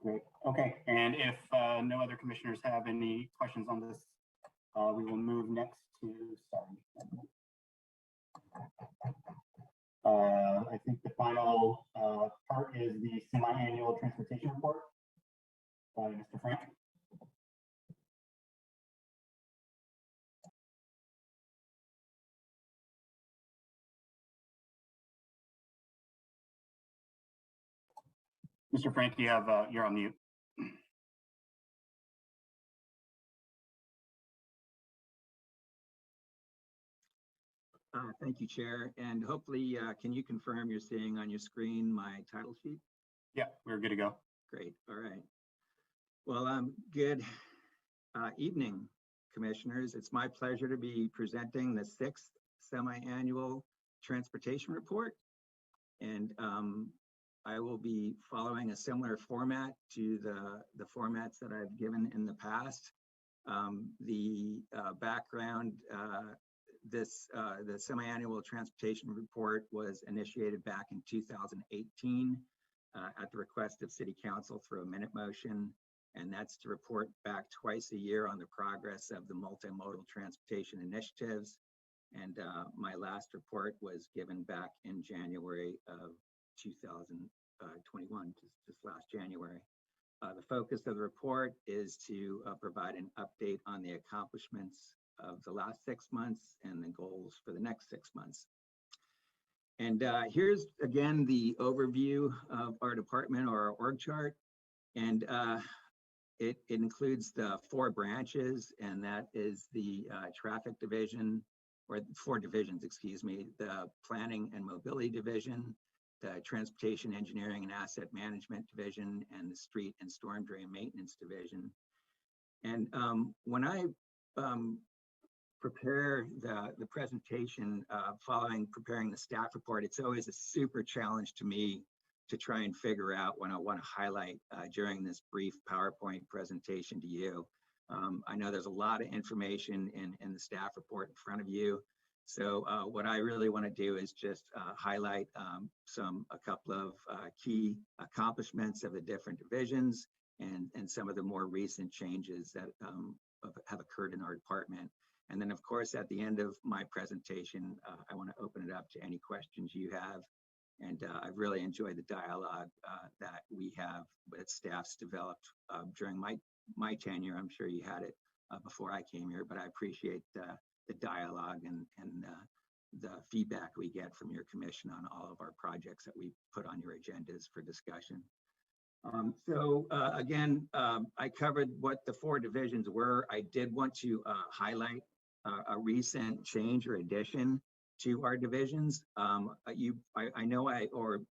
Great. Okay. And if no other commissioners have any questions on this, we will move next to, I think the final part is the semi-annual transportation report by Mr. Frank. Mr. Frank, you have you're on mute. Thank you, Chair. And hopefully, can you confirm you're seeing on your screen my title sheet? Yeah, we're good to go. Great. All right. Well, good evening, Commissioners. It's my pleasure to be presenting the 6th semi-annual transportation report. And I will be following a similar format to the formats that I've given in the past. The background, the semi-annual transportation report was initiated back in 2018 at the request of City Council through a minute motion, and that's to report back twice a year on the progress of the multimodal transportation initiatives. And my last report was given back in January of 2021, just last January. The focus of the report is to provide an update on the accomplishments of the last 6 months and the goals for the next 6 months. And here's again the overview of our department or our org chart. And it includes the 4 branches, and that is the traffic division, or 4 divisions, excuse me, the planning and mobility division, the transportation engineering and asset management division, and the street and storm drain maintenance division. And when I prepare the presentation following preparing the staff report, it's always a super challenge to me to try and figure out what I want to highlight during this brief PowerPoint presentation to you. I know there's a lot of information in the staff report in front of you. So what I really want to do is just highlight a couple of key accomplishments of the different divisions and some of the more recent changes that have occurred in our department. And then, of course, at the end of my presentation, I want to open it up to any questions you have. And I've really enjoyed the dialogue that we have with staffs developed during my tenure. I'm sure you had it before I came here, but I appreciate the dialogue and the feedback we get from your commission on all of our projects that we put on your agendas for discussion. Again, I covered what the 4 divisions were. I did want to highlight a recent change or addition to our divisions. I know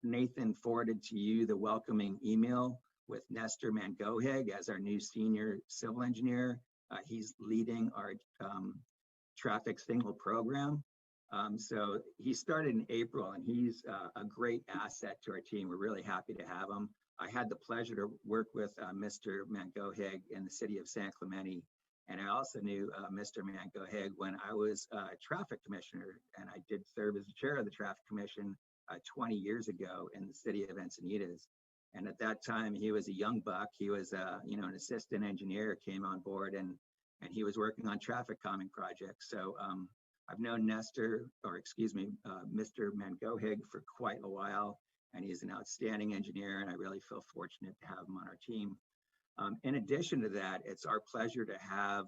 Nathan forwarded to you the welcoming email with Nestor Mangoheg as our new senior civil engineer. He's leading our traffic signal program. So he started in April, and he's a great asset to our team. We're really happy to have him. I had the pleasure to work with Mr. Mangoheg in the city of San Clemente. And I also knew Mr. Mangoheg when I was traffic commissioner, and I did serve as the chair of the traffic commission 20 years ago in the city of Encinitas. And at that time, he was a young buck. He was an assistant engineer, came on board, and he was working on traffic calming projects. So I've known Mr. Mangoheg for quite a while, and he's an outstanding engineer, and I really feel fortunate to have him on our team. In addition to that, it's our pleasure to have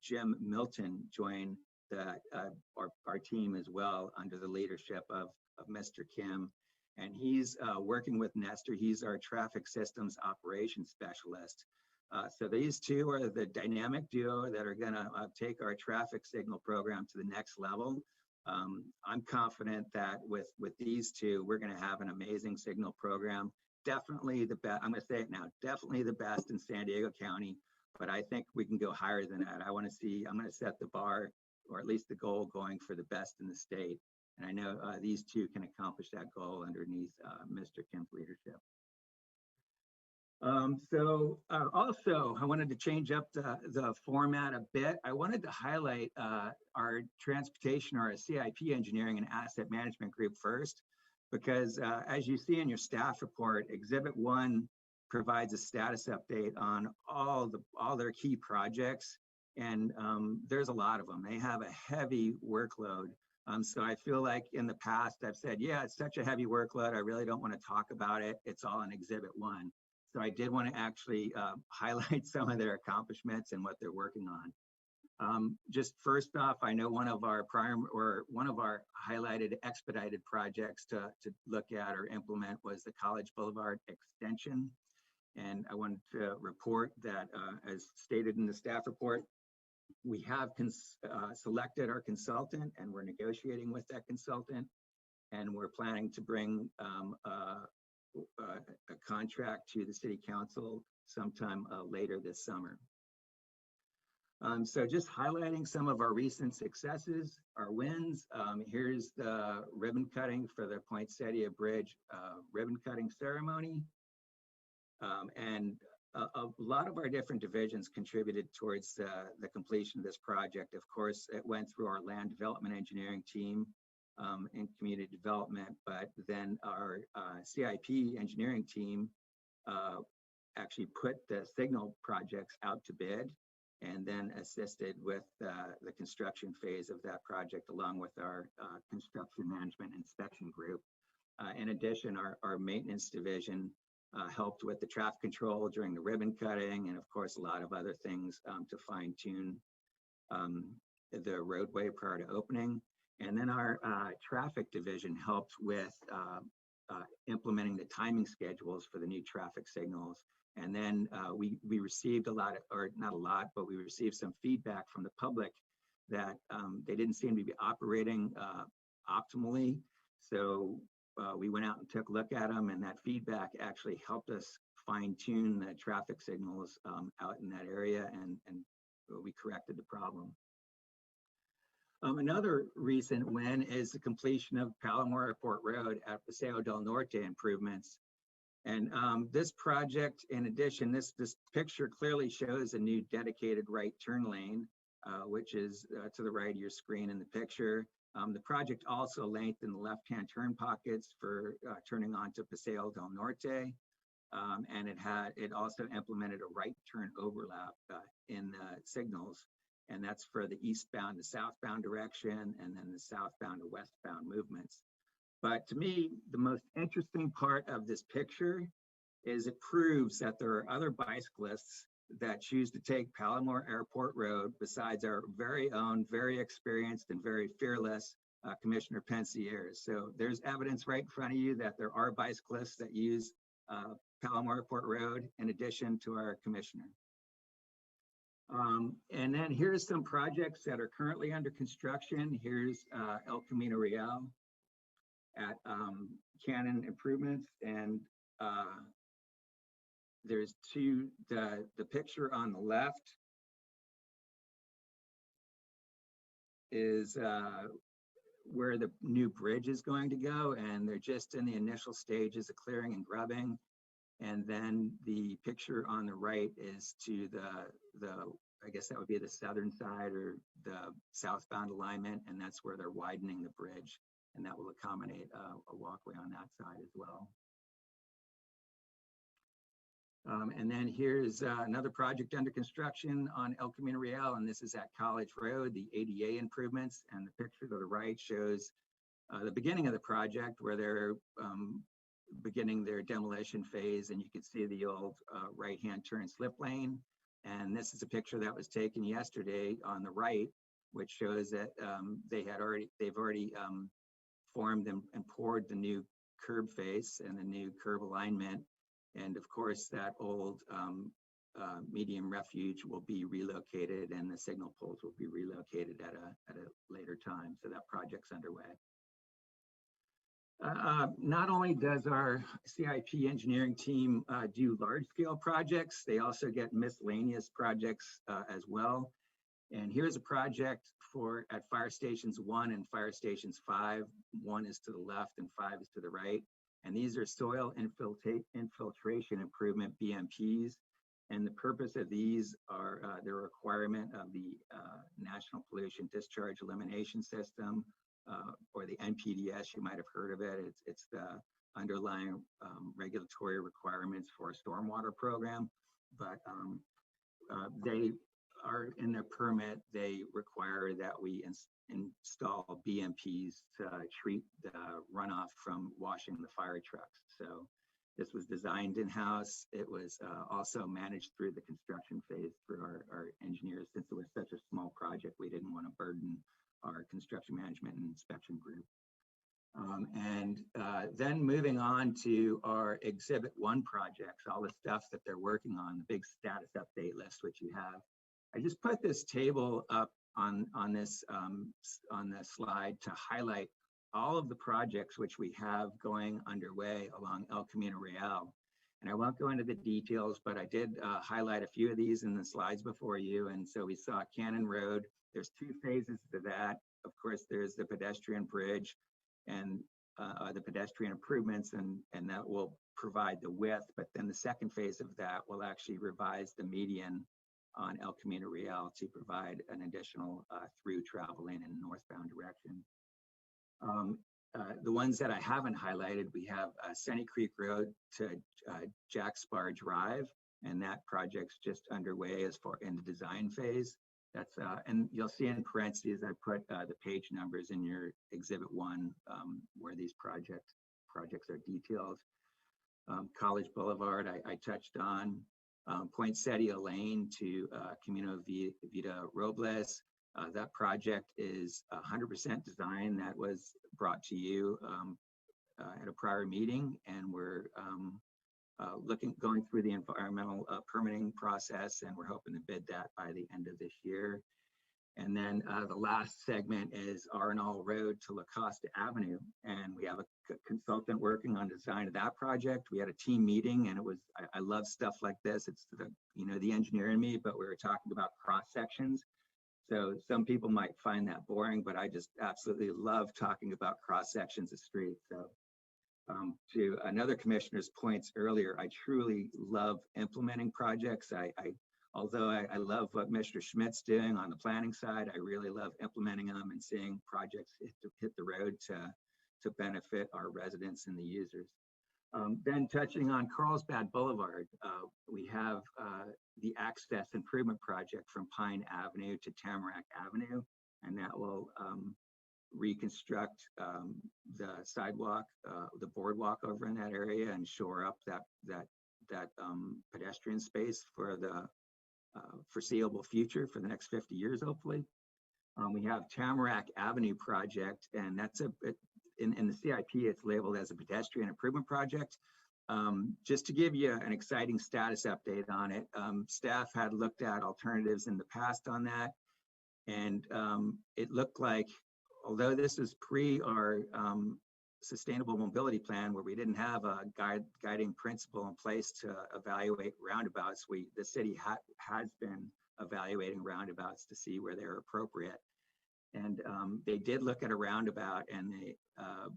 Jim Milton join our team as well under the leadership of Mr. Kim. And he's working with Nestor. He's our traffic systems operations specialist. So these two are the dynamic duo that are going to take our traffic signal program to the next level. I'm confident that with these two, we're going to have an amazing signal program. Definitely the best, I'm going to say it now, definitely the best in San Diego County, but I think we can go higher than that. I'm going to set the bar, or at least the goal, going for the best in the state. And I know these two can accomplish that goal underneath Mr. Kim's leadership. Also, I wanted to change up the format a bit. I wanted to highlight our transportation, or our CIP engineering and asset management group first, because as you see in your staff report, Exhibit 1 provides a status update on all their key projects. And there's a lot of them. They have a heavy workload. So I feel like in the past I've said, yeah, it's such a heavy workload, I really don't want to talk about it. It's all in Exhibit 1. So I did want to actually highlight some of their accomplishments and what they're working on. Just first off, I know one of our highlighted expedited projects to look at or implement was the College Boulevard extension. And I wanted to report that, as stated in the staff report, we have selected our consultant, and we're negotiating with that consultant, and we're planning to bring a contract to the City Council sometime later this summer. So just highlighting some of our recent successes, our wins. Here's the ribbon cutting for the Poinsettia Bridge ribbon cutting ceremony. And a lot of our different divisions contributed towards the completion of this project. Of course, it went through our land development engineering team and community development, but then our CIP engineering team actually put the signal projects out to bid and then assisted with the construction phase of that project along with our construction management inspection group. In addition, our maintenance division helped with the traffic control during the ribbon cutting, and of course a lot of other things to fine tune the roadway prior to opening. And then our traffic division helped with implementing the timing schedules for the new traffic signals. And then we received a lot, or not a lot, but we received some feedback from the public that they didn't seem to be operating optimally. So we went out and took a look at them, and that feedback actually helped us fine tune the traffic signals out in that area, and we corrected the problem. Another recent win is the completion of Palomar Airport Road at Paseo del Norte improvements. And this project, in addition, this picture clearly shows a new dedicated right turn lane, which is to the right of your screen in the picture. The project also lengthened the left-hand turn pockets for turning onto Paseo del Norte, and it also implemented a right turn overlap in the signals, and that's for the eastbound to southbound direction, and then the southbound to westbound movements. But to me, the most interesting part of this picture is it proves that there are other bicyclists that choose to take Palomar Airport Road besides our very own, very experienced and very fearless Commissioner Pensiers. So there's evidence right in front of you that there are bicyclists that use Palomar Airport Road in addition to our commissioner. And then here's some projects that are currently under construction. Here's El Camino Real at Cannon Improvements, and there's the picture on the left is where the new bridge is going to go, and they're just in the initial stages of clearing and grubbing. And then the picture on the right is to the I guess that would be the southern side or the southbound alignment, and that's where they're widening the bridge, and that will accommodate a walkway on that side as well. And then here's another project under construction on El Camino Real, and this is at College Road, the ADA improvements. And the picture to the right shows the beginning of the project where they're beginning their demolition phase, and you can see the old right-hand turn slip lane. And this is a picture that was taken yesterday on the right, which shows that they've already formed and poured the new curb face and the new curb alignment. And of course, that old medium refuge will be relocated, and the signal poles will be relocated at a later time. So that project's underway. Not only does our CIP engineering team do large-scale projects, they also get miscellaneous projects as well. And here's a project at Fire Stations 1 and Fire Stations 5. 1 is to the left and 5 is to the right. And these are soil infiltration improvement BMPs. And the purpose of these are the requirement of the National Pollution Discharge Elimination System, or the NPDS. You might have heard of it. It's the underlying regulatory requirements for a stormwater program, but they are in their permit, they require that we install BMPs to treat the runoff from washing the fire trucks. So this was designed in-house. It was also managed through the construction phase through our engineers. Since it was such a small project, we didn't want to burden our construction management and inspection group. Then moving on to our Exhibit 1 projects, all the stuff that they're working on, the big status update list, which you have. I just put this table up on the slide to highlight all of the projects which we have going underway along El Camino Real. And I won't go into the details, but I did highlight a few of these in the slides before you. And so we saw Cannon Road. There's 2 phases to that. Of course, there's the pedestrian bridge and the pedestrian improvements, and that will provide the width. But then the second phase of that will actually revise the median on El Camino Real to provide an additional through travel lane in northbound direction. The ones that I haven't highlighted, we have Sunny Creek Road to Jack Spar Drive, and that project's just underway as far in the design phase. That's and you'll see in parentheses I put the page numbers in your Exhibit 1 where these projects are detailed. College Boulevard I touched on. Poinsettia Lane to Camino Vida Robles. That project is 100% design that was brought to you at a prior meeting, and we're going through the environmental permitting process, and we're hoping to bid that by the end of this year. And then the last segment is Arnall Road to La Costa Avenue, and we have a consultant working on design of that project. We had a team meeting, and it was I love stuff like this. It's the engineer in me, but we were talking about cross sections. So some people might find that boring, but I just absolutely love talking about cross sections of streets. So to another commissioner's points earlier, I truly love implementing projects. Although I love what Mr. Schmidt's doing on the planning side, I really love implementing them and seeing projects hit the road to benefit our residents and the users. Then touching on Carlsbad Boulevard, we have the access improvement project from Pine Avenue to Tamarack Avenue, and that will reconstruct the sidewalk, the boardwalk over in that area, and shore up that pedestrian space for the foreseeable future for the next 50 years, hopefully. We have Tamarack Avenue project, and that's in the CIP, it's labeled as a pedestrian improvement project. Just to give you an exciting status update on it, staff had looked at alternatives in the past on that, and it looked like, although this is pre our sustainable mobility plan, where we didn't have a guiding principle in place to evaluate roundabouts, the city has been evaluating roundabouts to see where they're appropriate. And they did look at a roundabout, and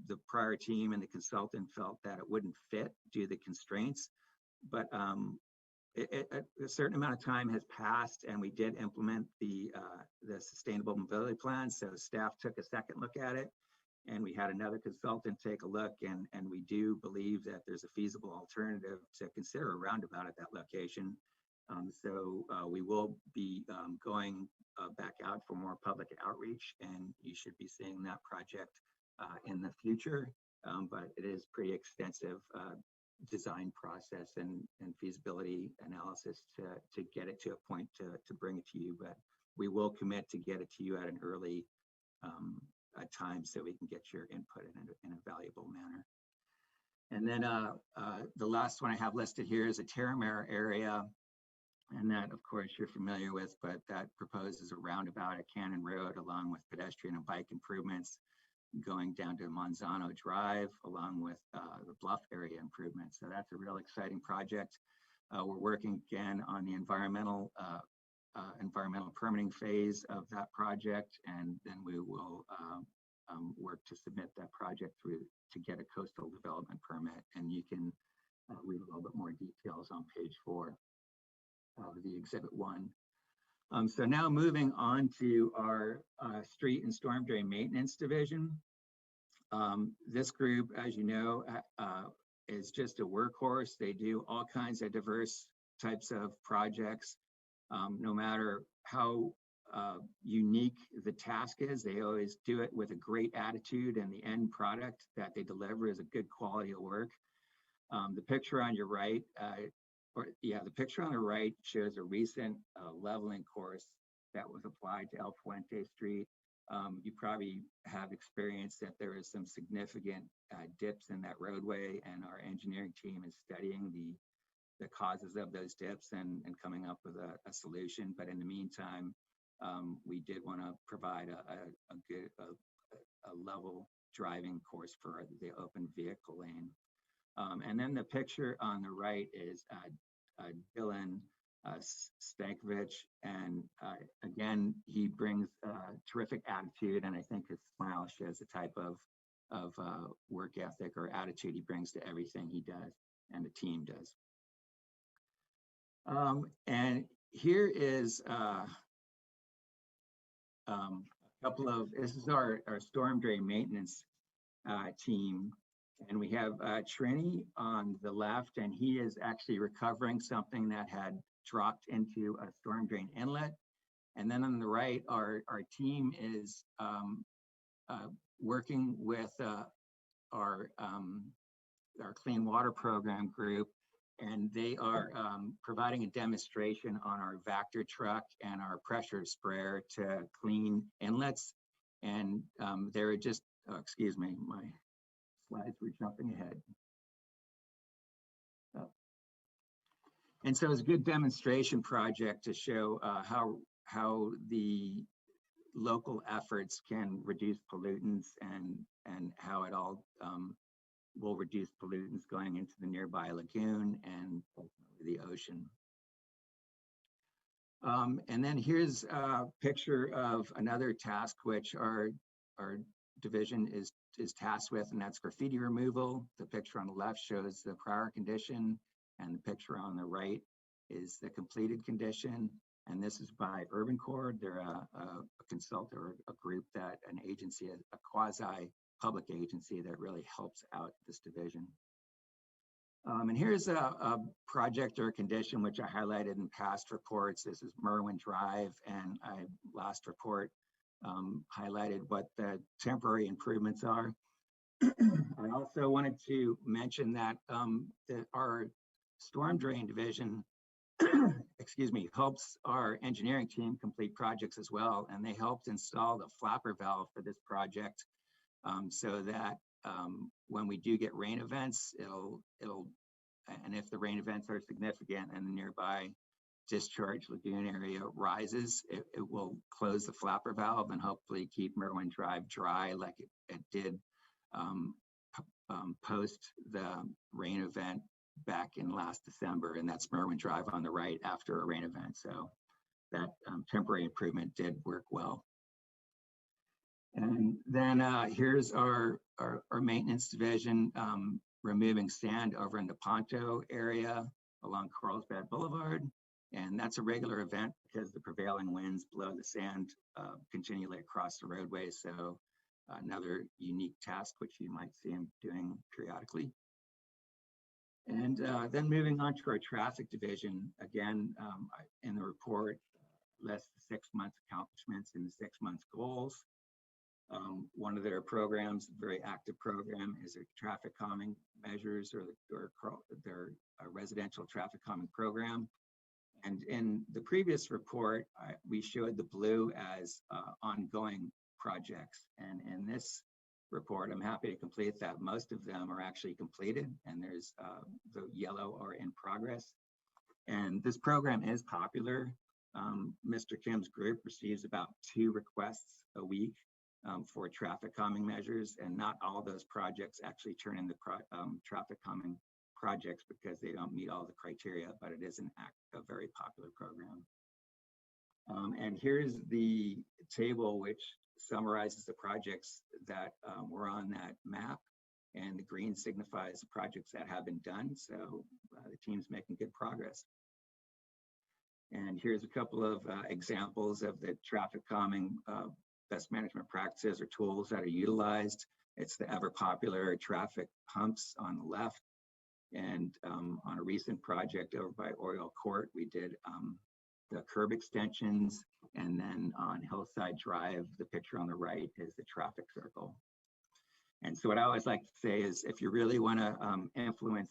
the prior team and the consultant felt that it wouldn't fit due to the constraints. But a certain amount of time has passed, and we did implement the sustainable mobility plan. So staff took a second look at it, and we had another consultant take a look, and we do believe that there's a feasible alternative to consider a roundabout at that location. So we will be going back out for more public outreach, and you should be seeing that project in the future. But it is pretty extensive design process and feasibility analysis to get it to a point to bring it to you. But we will commit to get it to you at an early time so we can get your input in a valuable manner. And then the last one I have listed here is a Terramare area. And that, of course, you're familiar with, but that proposes a roundabout at Cannon Road along with pedestrian and bike improvements going down to Monzano Drive, along with the Bluff area improvements. So that's a real exciting project. We're working again on the environmental permitting phase of that project, and then we will work to submit that project through to get a coastal development permit. And you can read a little bit more details on page 4. The Exhibit 1. So now moving on to our street and storm drain maintenance division. This group, as you know, is just a workhorse. They do all kinds of diverse types of projects. No matter how unique the task is, they always do it with a great attitude, and the end product that they deliver is a good quality of work. The picture on your right, the picture on the right shows a recent leveling course that was applied to El Puente Street. You probably have experienced that there is some significant dips in that roadway, and our engineering team is studying the causes of those dips and coming up with a solution. But in the meantime, we did want to provide a good level driving course for the open vehicle lane. And then the picture on the right is Dylan Stankovic, and again, he brings terrific attitude, and I think his smile shows the type of work ethic or attitude he brings to everything he does and the team does. And here is a couple of, this is our storm drain maintenance team. And we have Trini on the left, and he is actually recovering something that had dropped into a storm drain inlet. And then on the right, our team is working with our clean water program group, and they are providing a demonstration on our Vector truck and our pressure sprayer to clean inlets. And they're just, excuse me, my slides were jumping ahead. Oh. And so it's a good demonstration project to show how the local efforts can reduce pollutants and how it all will reduce pollutants going into the nearby lagoon and the ocean. And then here's a picture of another task which our division is tasked with, and that's graffiti removal. The picture on the left shows the prior condition, and the picture on the right is the completed condition. And this is by Urban Corps. They're a consultant or a group that an agency, a quasi-public agency that really helps out this division. And here's a project or a condition which I highlighted in past reports. This is Merwin Drive, and last report highlighted what the temporary improvements are. I also wanted to mention that our storm drain division, excuse me, helps our engineering team complete projects as well, and they helped install the flapper valve for this project, so that when we do get rain events, and if the rain events are significant and the nearby discharge lagoon area rises, it will close the flapper valve and hopefully keep Merwin Drive dry like it did post the rain event back in last December. And that's Merwin Drive on the right after a rain event. So that temporary improvement did work well. And then here's our maintenance division removing sand over in the Ponto area along Carlsbad Boulevard. And that's a regular event because the prevailing winds blow the sand continually across the roadway. So another unique task which you might see him doing periodically. And then moving on to our traffic division, again, in the report, lists the 6 months accomplishments and the 6 months goals. One of their programs, a very active program, is their traffic calming measures, or their residential traffic calming program. And in the previous report, we showed the blue as ongoing projects. And in this report, I'm happy to complete that. Most of them are actually completed, and there's the yellow are in progress. And this program is popular. Mr. Kim's group receives about 2 requests a week for traffic calming measures, and not all those projects actually turn into traffic calming projects because they don't meet all the criteria, but it is a very popular program. And here's the table which summarizes the projects that were on that map, and the green signifies the projects that have been done. So the team's making good progress. And here's a couple of examples of the traffic calming best management practices or tools that are utilized. It's the ever popular traffic humps on the left. And on a recent project over by Oriole Court, we did the curb extensions. And then on Hillside Drive, the picture on the right is the traffic circle. And so what I always like to say is if you really want to influence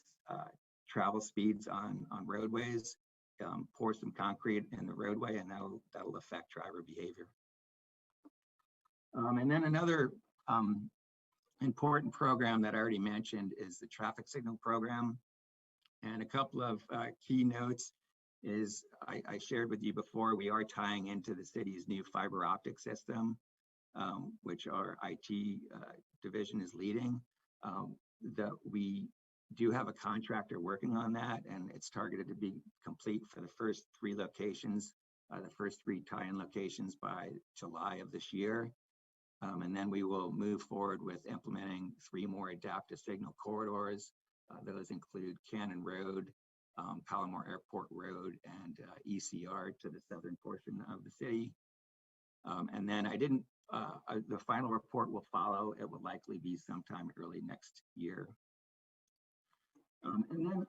travel speeds on roadways, pour some concrete in the roadway, and that'll affect driver behavior. And then another important program that I already mentioned is the traffic signal program. And a couple of key notes is I shared with you before, we are tying into the city's new fiber optic system, which our IT division is leading. That we do have a contractor working on that, and it's targeted to be complete for the first 3 locations, the first 3 tie-in locations by July of this year. And then we will move forward with implementing 3 more adaptive signal corridors. Those include Cannon Road, Palomar Airport Road, and ECR to the southern portion of the city. And then the final report will follow. It will likely be sometime early next year. And then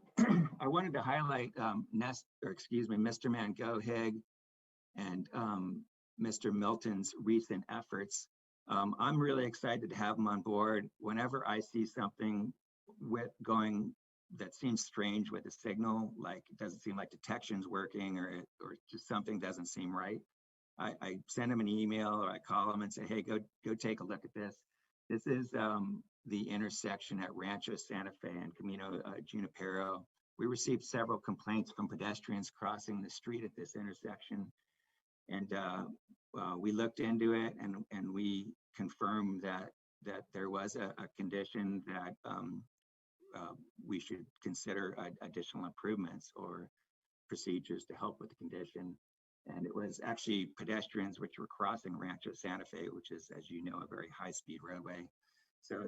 I wanted to highlight Mr. Mangohig and Mr. Milton's recent efforts. I'm really excited to have them on board. Whenever I see something that seems strange with the signal, like it doesn't seem like detection's working or just something doesn't seem right, I send them an email or I call them and say, hey, go take a look at this. This is the intersection at Rancho Santa Fe and Camino Junipero. We received several complaints from pedestrians crossing the street at this intersection. And we looked into it and we confirmed that there was a condition that we should consider additional improvements or procedures to help with the condition. And it was actually pedestrians which were crossing Rancho Santa Fe, which is, as you know, a very high-speed roadway. So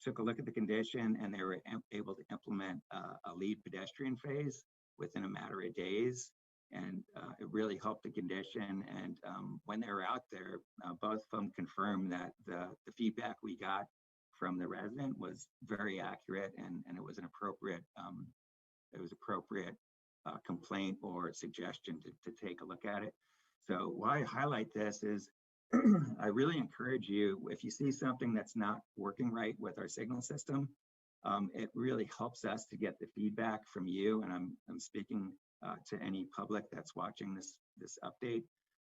took a look at the condition, and they were able to implement a lead pedestrian phase within a matter of days. And it really helped the condition. And when they were out there, both of them confirmed that the feedback we got from the resident was very accurate, and it was an appropriate complaint or suggestion to take a look at it. So why I highlight this is I really encourage you, if you see something that's not working right with our signal system, it really helps us to get the feedback from you. And I'm speaking to any public that's watching this update,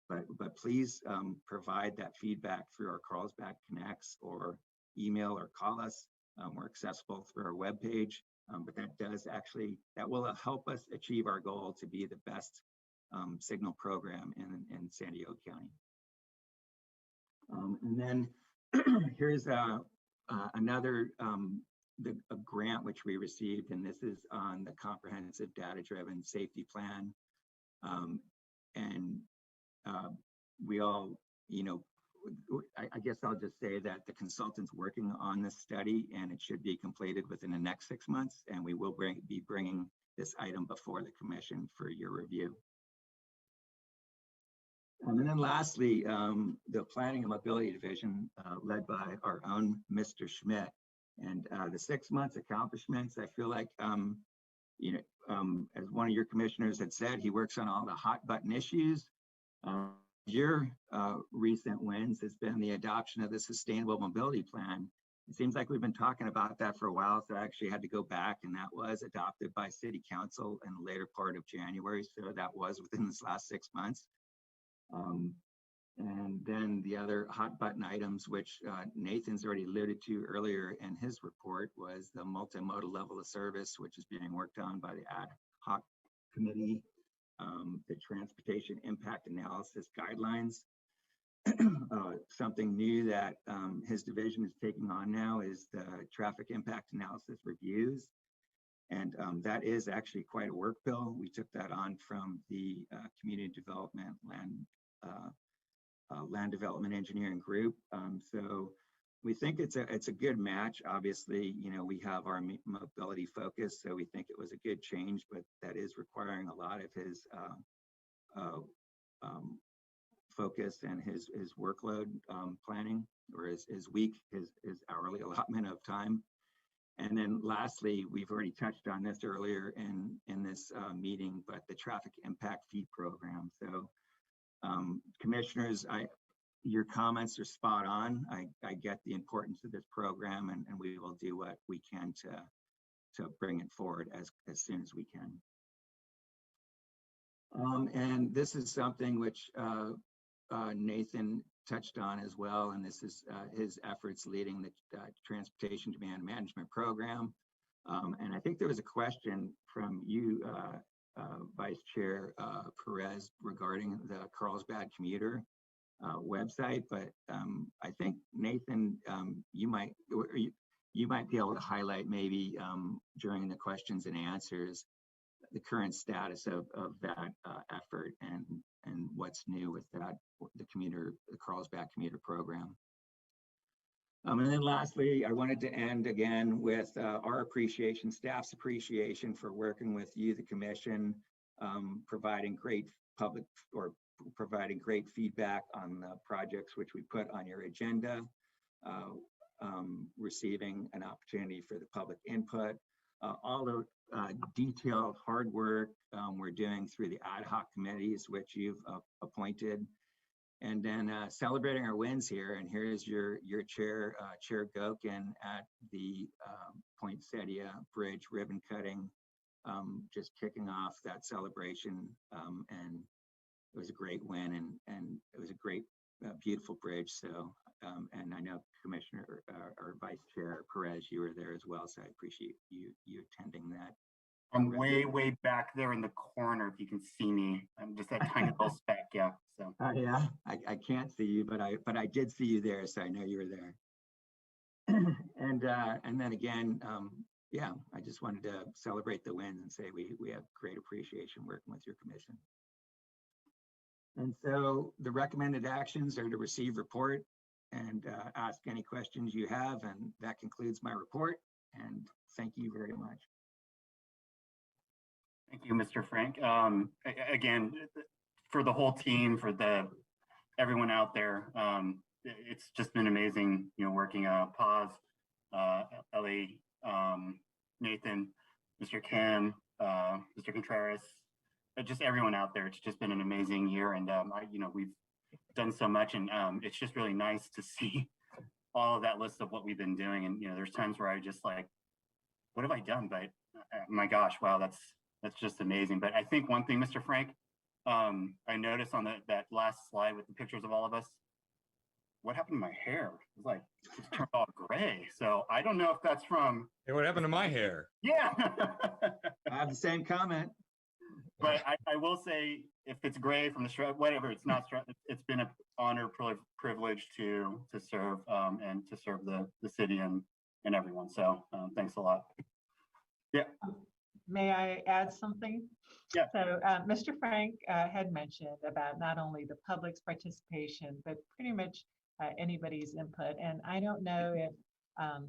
but please provide that feedback through our Carlsbad Connects or email or call us. We're accessible through our webpage, but that will help us achieve our goal to be the best signal program in San Diego County. And then here's another a grant which we received, and this is on the comprehensive data-driven safety plan. And we all, I guess I'll just say that the consultant's working on this study, and it should be completed within the next 6 months, and we will be bringing this item before the commission for your review. And then lastly, the Planning and Mobility Division, led by our own Mr. Schmidt. And the 6 months accomplishments, I feel like, as one of your commissioners had said, he works on all the hot button issues. Your recent wins has been the adoption of the Sustainable Mobility Plan. It seems like we've been talking about that for a while, so I actually had to go back, and that was adopted by City Council in the later part of January, so that was within this last 6 months. And then the other hot button items, which Nathan's already alluded to earlier in his report, was the multimodal level of service, which is being worked on by the ad hoc committee, the transportation impact analysis guidelines. Something new that his division is taking on now is the traffic impact analysis reviews. And that is actually quite a work bill. We took that on from the community development land development engineering group. So we think it's a good match. Obviously, we have our mobility focus, so we think it was a good change, but that is requiring a lot of his focus and his workload planning, or his week, his hourly allotment of time. And then lastly, we've already touched on this earlier in this meeting, but the traffic impact fee program. So commissioners, your comments are spot on. I get the importance of this program, and we will do what we can to bring it forward as soon as we can. And this is something which Nathan touched on as well, and this is his efforts leading the Transportation Demand Management Program. And I think there was a question from you, Vice Chair Perez, regarding the Carlsbad commuter website, but I think Nathan, you might be able to highlight maybe during the questions and answers the current status of that effort and what's new with that, the Carlsbad commuter program. And then lastly, I wanted to end again with our appreciation, staff's appreciation for working with you, the commission, providing great feedback on the projects which we put on your agenda, receiving an opportunity for the public input, all the detailed hard work we're doing through the ad hoc committees which you've appointed, and then celebrating our wins here. And here's your chair, Chair Gokin, at the Poinsettia Bridge ribbon cutting, just kicking off that celebration, and it was a great win, and it was a great, beautiful bridge. So, and I know Commissioner or Vice Chair Perez, you were there as well, so I appreciate you attending that. I'm way back there in the corner. If you can see me, I'm just that tiny little speck. Yeah. So. Yeah, I can't see you, but I did see you there, so I know you were there. And then again, yeah, I just wanted to celebrate the wins and say we have great appreciation working with your commission. And so the recommended actions are to receive report and ask any questions you have, and that concludes my report. And thank you very much. Thank you, Mr. Frank. Again, for the whole team, for everyone out there, it's just been amazing, working Paz, Ellie, Nathan, Mr. Kim, Mr. Contreras, just everyone out there. It's just been an amazing year, and we've done so much, and it's just really nice to see all of that list of what we've been doing. And there's times where I just like, what have I done? But my gosh, wow, that's just amazing. But I think one thing, Mr. Frank, I noticed on that last slide with the pictures of all of us, what happened to my hair? It was just turned all gray. So I don't know if that's from. Hey, what happened to my hair? Yeah. I have the same comment. But I will say, if it's gray from the strut, whatever, it's not strut. It's been an honor, privilege to serve and to serve the city and everyone. So thanks a lot. Yeah. May I add something? Yeah. So Mr. Frank had mentioned about not only the public's participation, but pretty much anybody's input. And I don't know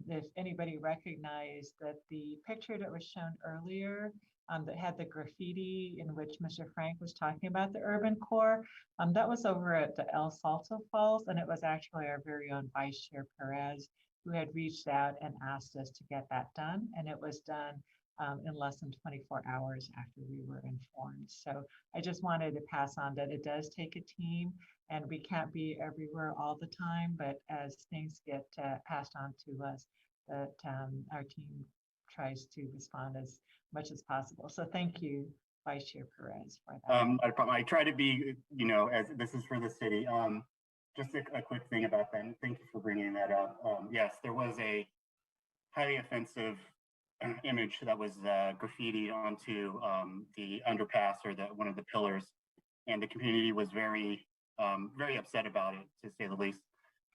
if anybody recognized that the picture that was shown earlier that had the graffiti in which Mr. Frank was talking about the urban core, that was over at the El Salto Falls, and it was actually our very own Vice Chair Perez who had reached out and asked us to get that done, and it was done in less than 24 hours after we were informed. So I just wanted to pass on that it does take a team, and we can't be everywhere all the time, but as things get passed on to us, that our team tries to respond as much as possible. So thank you, Vice Chair Perez, for that. I try to be, as this is for the city. Just a quick thing about that, and thank you for bringing that up. Yes, there was a highly offensive image that was graffitied onto the underpass or one of the pillars, and the community was very upset about it, to say the least.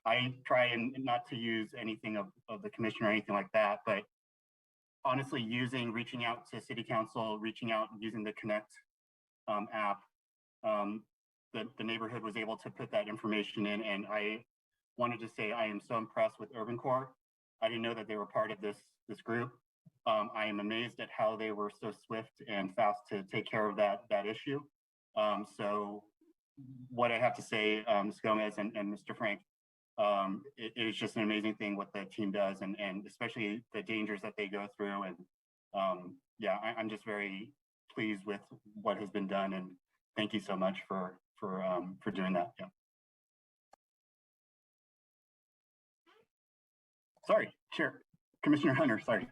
I try and not to use anything of the commission or anything like that, but honestly, reaching out to city council, using the Connect app, the neighborhood was able to put that information in, and I wanted to say I am so impressed with Urban Corps. I didn't know that they were part of this group. I am amazed at how they were so swift and fast to take care of that issue. So what I have to say, Ms. Gomez and Mr. Frank, it is just an amazing thing what the team does, and especially the dangers that they go through. And yeah, I'm just very pleased with what has been done, and thank you so much for doing that. Yeah. Sorry, Chair, Commissioner Hunter. Sorry.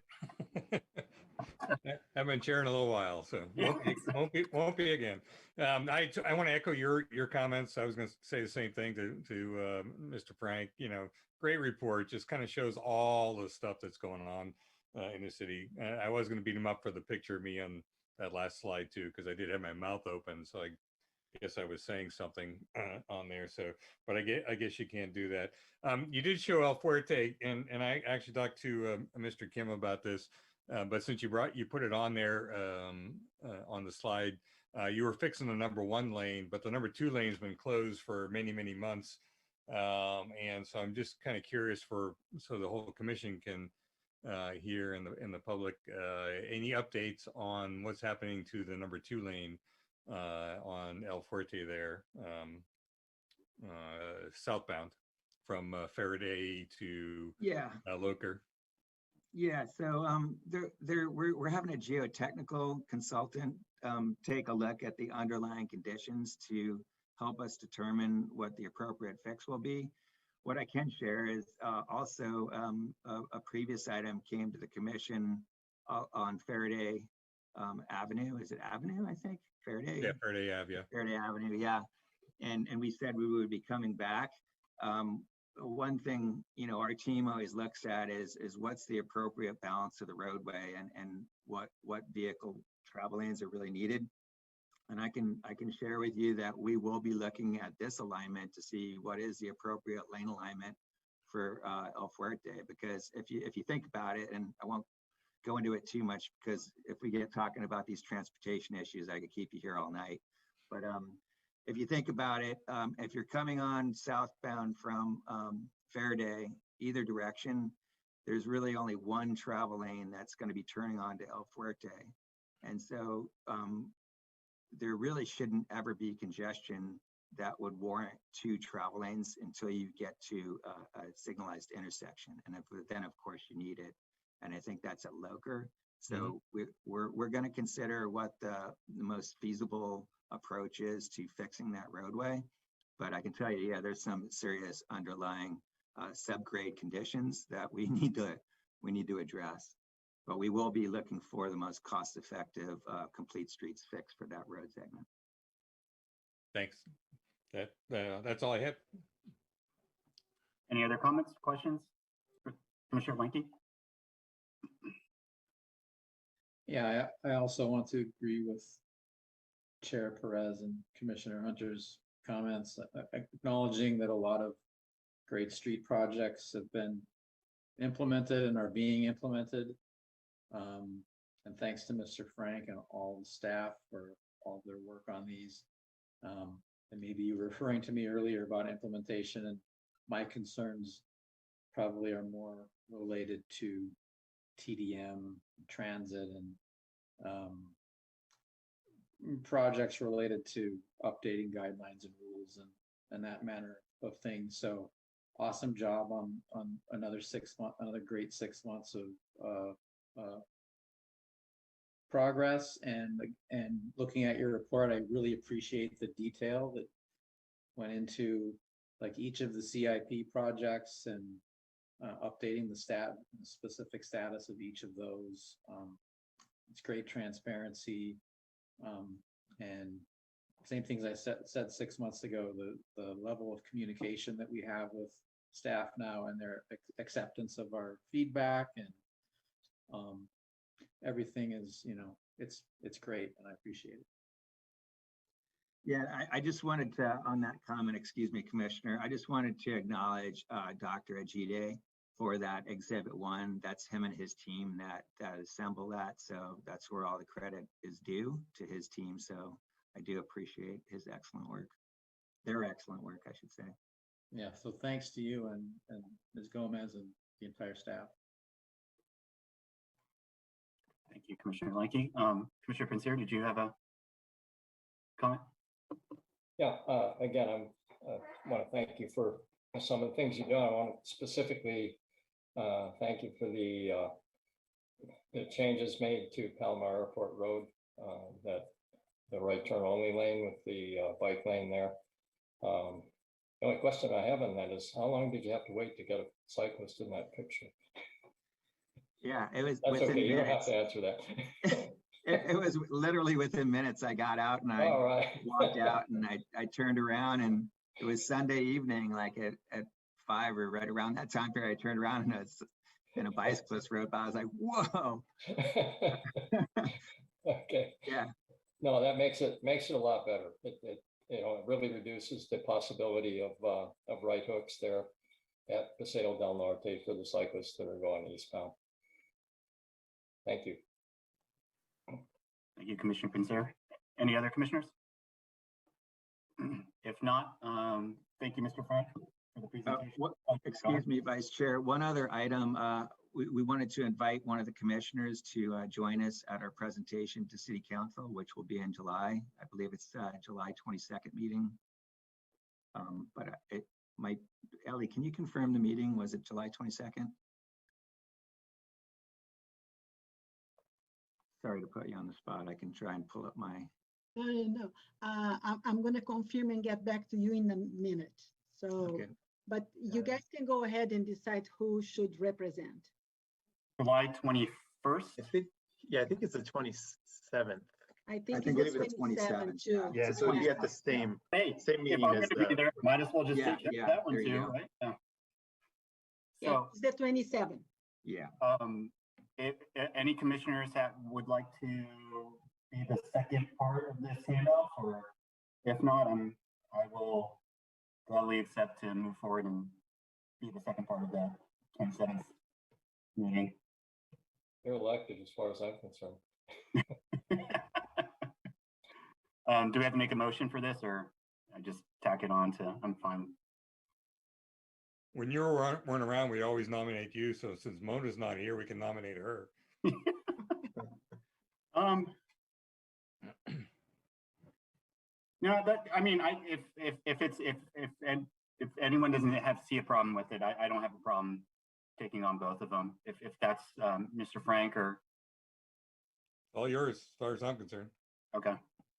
I've been chairing a little while, so won't be again. I want to echo your comments. I was going to say the same thing to Mr. Frank. You know, great report. Just kind of shows all the stuff that's going on in the city. I was going to beat him up for the picture of me on that last slide too, because I did have my mouth open, so I guess I was saying something on there. So, but I guess you can't do that. You did show El Fuerte, and I actually talked to Mr. Kim about this. But since you put it on there on the slide, you were fixing the #1 lane, but the #2 lane has been closed for many months, and so I'm just kind of curious so the whole commission can hear in the public any updates on what's happening to the #2 lane on El Fuerte there, southbound from Faraday to Loker. Yeah, so we're having a geotechnical consultant take a look at the underlying conditions to help us determine what the appropriate fix will be. What I can share is also a previous item came to the commission on Faraday Avenue. Is it Avenue, I think? Faraday? Yeah, Faraday Ave, yeah. Faraday Avenue, yeah. And we said we would be coming back. One thing, you know, our team always looks at is what's the appropriate balance of the roadway and what vehicle travel lanes are really needed. And I can share with you that we will be looking at this alignment to see what is the appropriate lane alignment for El Fuerte. Because if you think about it, and I won't go into it too much because if we get talking about these transportation issues, I could keep you here all night. But if you think about it, if you're coming on southbound from Faraday, either direction, there's really only one travel lane that's going to be turning on to El Fuerte. And so there really shouldn't ever be congestion that would warrant 2 travel lanes until you get to a signalized intersection. And then of course you need it. And I think that's at Loker. So we're going to consider what the most feasible approach is to fixing that roadway. But I can tell you, yeah, there's some serious underlying subgrade conditions that we need to address. But we will be looking for the most cost-effective complete streets fix for that road segment. Thanks. That's all I have. Any other comments, questions? Commissioner Blanky? Yeah, I also want to agree with Chair Perez and Commissioner Hunter's comments, acknowledging that a lot of great street projects have been implemented and are being implemented. And thanks to Mr. Frank and all the staff for all their work on these. And maybe you were referring to me earlier about implementation, and my concerns probably are more related to TDM, transit, and projects related to updating guidelines and rules and that manner of things. So awesome job on another 6 months, another great 6 months of progress. And looking at your report, I really appreciate the detail that went into like each of the CIP projects and updating the specific status of each of those. It's great transparency. And same things I said 6 months ago, the level of communication that we have with staff now and their acceptance of our feedback and everything is, you know, it's great, and I appreciate it. Yeah, I just wanted to, on that comment, excuse me, Commissioner, I just wanted to acknowledge Dr. Ajide for that Exhibit 1. That's him and his team that assemble that. So that's where all the credit is due to his team. So I do appreciate his excellent work. Their excellent work, I should say. Yeah, so thanks to you and Ms. Gomez and the entire staff. Thank you, Commissioner Lanky. Commissioner Pansier, did you have a comment? Yeah, again, want to thank you for some of the things you've done. I want to specifically thank you for the changes made to Palomar Airport Road, that the right turn only lane with the bike lane there. The only question I have on that is, how long did you have to wait to get a cyclist in that picture? Yeah, it was That's within okay, you don't have minutes. to answer that. It was literally within minutes. I got out and I All right. walked out and I turned around, and it was Sunday evening, like at 5 or right around that time period. I turned around and a bicyclist rode by. I was like, whoa. Okay. Yeah. No, that makes it a lot better. It it really reduces the possibility of right hooks there at Paseo del Norte for the cyclists that are going eastbound. Thank you. Thank you, Commissioner Pincero. Any other commissioners? If not, thank you, Mr. Frank, for the presentation. Excuse me, Vice Chair. One other item. We wanted to invite one of the commissioners to join us at our presentation to City Council, which will be in July. I believe it's July 22nd meeting. But it might, Ellie, can you confirm the meeting? Was it July 22nd? Sorry to put you on the spot. I can try and pull up my. No. I'm going to confirm and get back to you in a minute. So, Okay. but you guys can go ahead and decide who should represent. July 21st? I think it's the 27th. I think think it's it's the 27 27th, too. Yeah, so it'd be at the same Hey, same if meeting I'm as gonna be the. there, might as well just Yeah, take yeah, that one there you too, go. right? Yeah. Yeah, So, it's the 27. Yeah. if any commissioners that would like to be the second part of this handoff, or if not, I will gladly accept to move forward and be the second part of the 27th meeting. You're elected as far as I'm concerned. Do we have to make a motion for this, or I just tack it on to, I'm fine. When you weren't around, we always nominate you. So since Mona's not here, we can nominate her. No, that, I mean, if anyone doesn't see a problem with it, I don't have a problem taking on both of them. If that's Mr. Frank or. All yours, as far as I'm concerned. Okay,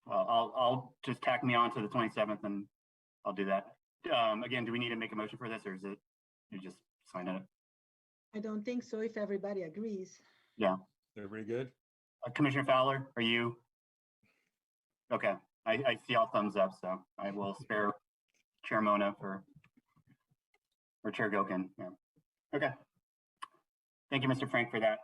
well, I'll just tack me on to the 27th and I'll do that. Again, do we need to make a motion for this, or is it, you just sign it? I don't think so if everybody agrees. Yeah. Everybody good? Commissioner Fowler, are you? Okay, I see all thumbs up, so I will spare Chair Mona or Chair Gokin. Yeah. Okay. Thank you, Mr. Frank, for that.